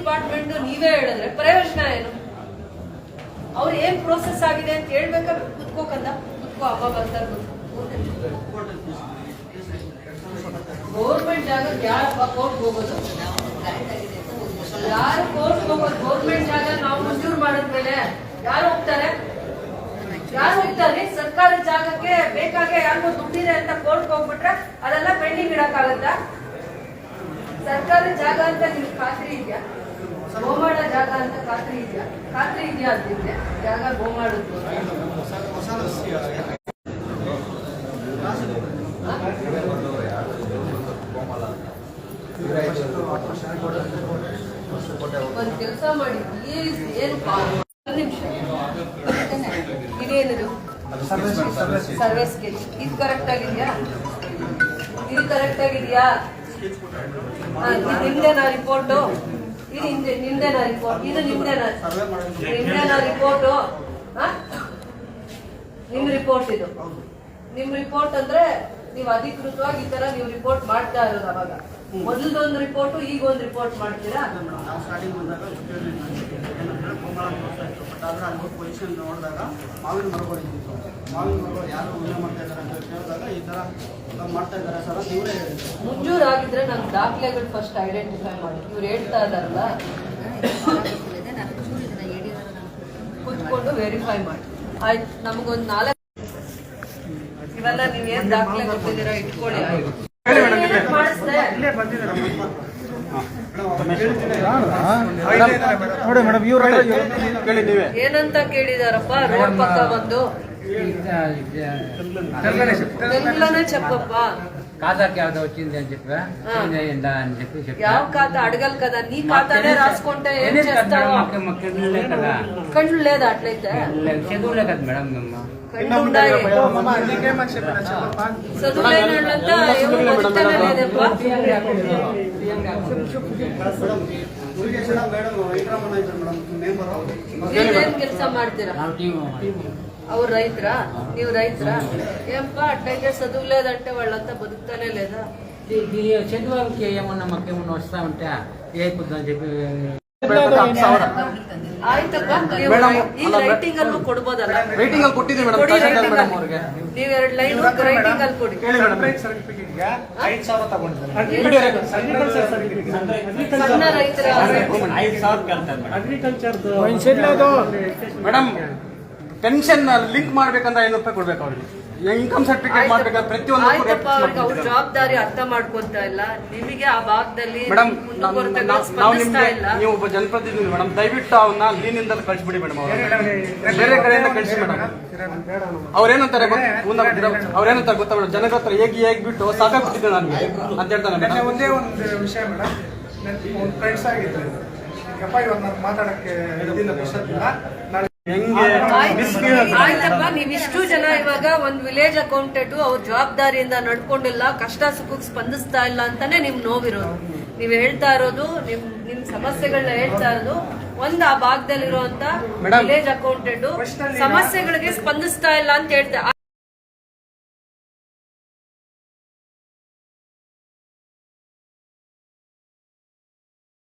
Department ನೀವೇ ಹೇಳಿದ್ರೆ ಪ್ರಯೋಜನ ಏನು? ಅವ್ರು ಏನ್ ಪ್ರೋಸೆಸ್ ಆಗಿದೆ ಅಂತ ಹೇಳ್ಬೇಕಾ? ಕುತ್ಕೋಕಂದ ಕುತ್ಕೋ ಹಬ್ಬ ಬರ್ತಾರೆ. ಗೌರ್ಮೆಂಟ್ ಜಾಗಕ್ಕೆ ಯಾರಪ್ಪ ಕೋರ್ಟ್ ಹೋಗೋದು? ಯಾರು ಕೋರ್ಟ್ ಹೋಗೋದು? ಗೌರ್ಮೆಂಟ್ ಜಾಗ ನಾವು ಮಂಜೂರು ಮಾಡಿದ್ಮೇಲೆ ಯಾರು ಹೋಗ್ತಾರೆ? ಯಾರು ಹೋಗ್ತಾರೆ? ಸರ್ಕಾರಿ ಜಾಗಕ್ಕೆ ಬೇಕಾಗೆ ಯಾರಿಗೂ ದುಡ್ಡಿದೆ ಅಂತ ಕೋರ್ಟ್ ಹೋಗ್ಬಿಟ್ರೆ ಅದೆಲ್ಲ ಪೆಂಡಿಂಗ್ ಇಡಕ್ಕಾಗತ್ತಾ? ಸರ್ಕಾರಿ ಜಾಗ ಅಂತ ನಿಮ್ಗೆ ಖಾತ್ರಿ ಇದೆಯಾ? ಗೋಮಾಳ ಜಾಗ ಅಂತ ಖಾತ್ರಿ ಇದೆಯಾ? ಖಾತ್ರಿ ಇದೆಯಾ ಅಂತಿದ್ರೆ ಜಾಗ ಗೋಮಾಳದ್ದು ಒಂದ್ ಕೆಲಸ ಮಾಡಿ. ಏನು ನಿಮಿಷ ಇದೇನಿದು ಸರ್ವಿಸ್ ಸ್ಕೆಚ್ ಇದು ಕರೆಕ್ಟ್ ಆಗಿದ್ಯಾ? ಇದು ಕರೆಕ್ಟ್ ಆಗಿದ್ಯಾ? ನಿಮ್ದೇನಾ ರಿಪೋರ್ಟು? ಇದು ನಿಮ್ದೇನಾ ರಿಪೋರ್ಟ್? ಇದು ನಿಮ್ದೇನಾ ರಿಪೋರ್ಟು? ನಿಮ್ ರಿಪೋರ್ಟ್ ಇದು ನಿಮ್ ರಿಪೋರ್ಟ್ ಅಂದ್ರೆ ನೀವು ಅಧಿಕೃತವಾಗಿ ಈ ತರ ನೀವು ರಿಪೋರ್ಟ್ ಮಾಡ್ತಾ ಇರೋದು. ಅವಾಗ ಮೊದಲದೊಂದು ರಿಪೋರ್ಟ್ ಈಗ ಒಂದು ರಿಪೋರ್ಟ್ ಮಾಡ್ತೀರಾ? ಪೊಸಿಷನ್ ನೋಡಿದಾಗ ಮಾವಿನ ಮರಗಳಿದ್ದು ಮಾವಿನ ಮರಗಳು ಯಾರು ಉಣ್ಣೆ ಮಾಡ್ತಾ ಇದ್ದಾರೆ ಅಂತ ಕೇಳಿದಾಗ ಈ ತರ ಮಾಡ್ತಾ ಇದ್ದಾರೆ ಸರ್ ಅಂತ ಇವರೇ ಹೇಳಿದ್ರು. ಮುಂಜೂರು ಆಗಿದ್ರೆ ನಮ್ ದಾಖಲೆಗಳು ಫಸ್ಟ್ ಐಡೆಂಟಿಫೈ ಮಾಡಿ. ಇವ್ರು ಹೇಳ್ತಾ ಇದಾರಲ್ಲ ಕುತ್ಕೊಂಡು ವೆರಿಫೈ ಮಾಡಿ. ಆಯ್ತು, ನಮಗೊಂದು 4 ಇವೆಲ್ಲ ನೀವೇನ್ ದಾಖಲೆ ಕೊಟ್ಟಿದ್ದೀರಾ ಇಟ್ಕೊಳ್ಳಿ. ಏನಂತ ಕೇಳಿದಾರಪ್ಪ? ರೋಡ್ ಪಕ್ಕ ಬಂದು తెల్లనే చెప్పప్పా. ఖాతాకి ఏదో వచ్చింది అని చెప్పా అని చెప్పి ಯಾವ ఖాతా అడగాలి కదా? నీ ఖాతానే రాసుకుంటే ఏం చేస్తావు? కళ్ళు లేదా? అట్లయితే చదువులే కదా మేడం మేము చదువులేనంతా ఎవరు బతుకుతానే లేదప్పా. ನೀವೇನ್ ಕೆಲಸ ಮಾಡ್ತೀರಾ? ಅವ್ರು ರೈತರಾ? ನೀವು ರೈತರಾ? ఏంపా అట్లయితే చదువు లేదంటే వాళ్ళంతా బతుకుతానే లేదా? చదువుకి ఏమన్నా మాకేమన్నా వస్తా ఉంటే ఏ కుద్దని చెప్పి ಆಯ್ತಪ್ಪ. ಈಗ ರೈಟಿಂಗ್ ಅಲ್ಲೂ ಕೊಡ್ಬೋದಲ್ಲ? ರೈಟಿಂಗ್ ಅಲ್ಲಿ ಕೊಟ್ಟಿದ್ದೀವಿ ಮೇಡಮ್. ನೀವು 2 ಲೈನ್ ರೈಟಿಂಗ್ ಅಲ್ಲಿ ಕೊಡಿ. ಸಣ್ಣ ರೈತರ ಮೇಡಮ್ ಪೆನ್ಷನ್ ಲಿಂಕ್ ಮಾಡ್ಬೇಕಂದ್ರೆ 500 ರೂಪಾಯಿ ಕೊಡ್ಬೇಕು ಅವ್ರಿಗೆ. ಇನ್ಕಮ್ ಸರ್ಟಿಫಿಕೇಟ್ ಮಾಡ್ಬೇಕಾದ್ರೆ ಪ್ರತಿಯೊಂದು ಅವ್ರ ಜವಾಬ್ದಾರಿ ಅರ್ಥ ಮಾಡ್ಕೊಂತಾ ಇಲ್ಲ. ನಿಮಗೆ ಆ ಭಾಗದಲ್ಲಿ ಮೇಡಮ್ ನೀವು ಒಬ್ಬ ಜನಪ್ರತಿನಿಧಿ ಮೇಡಮ್, ದಯವಿಟ್ಟು ಅವನ್ನ ಲೀನಿಂದ ಕಳಿಸ್ಬಿಡಿ ಮೇಡಮ್. ಬೇರೆ ಕಡೆಯಿಂದ ಕಳಿಸಿ ಮೇಡಮ್. ಅವ್ರೇನಂತಾರೆ ಅವ್ರೇನಂತಾರೆ ಗೊತ್ತಾ ಮೇಡಮ್? ಜನರ ಹತ್ರ ಹೇಗೆ ಬಿಟ್ಟು ಸಾಕಾಗ್ಬಿಟ್ಟಿದ್ದೆ ನಾನು ಅಂತ ಹೇಳ್ತಾನೆ. ಒಂದೇ ಒಂದು ವಿಷಯ ಮೇಡಮ್, ಒಂದು ಫ್ರೆಂಡ್ಸ್ ಆಗಿದ್ರು ಮಾತಾಡಕ್ಕೆ ಆಯ್ತಪ್ಪ. ನೀವಿಷ್ಟು ಜನ ಇವಾಗ ಒಂದ್ ವಿಲೇಜ್ ಅಕೌಂಟೆಂಟ್ ಅವ್ರ ಜವಾಬ್ದಾರಿಯಿಂದ ನಡ್ಕೊಂಡಿಲ್ಲ, ಕಷ್ಟ ಸುಖಕ್ಕೆ ಸ್ಪಂದಿಸ್ತಾ ಇಲ್ಲ ಅಂತಾನೆ ನಿಮ್ ನೋವಿರೋದು. ನೀವ್ ಹೇಳ್ತಾ ಇರೋದು ನಿಮ್ ಸಮಸ್ಯೆಗಳನ್ನ ಹೇಳ್ತಾ ಇರೋದು. ಒಂದ್ ಆ ಭಾಗದಲ್ಲಿರುವಂತ ವಿಲೇಜ್ ಅಕೌಂಟೆಂಟ್ ಸಮಸ್ಯೆಗಳಿಗೆ ಸ್ಪಂದಿಸ್ತಾ ಇಲ್ಲ ಅಂತ ಹೇಳ್ತಾ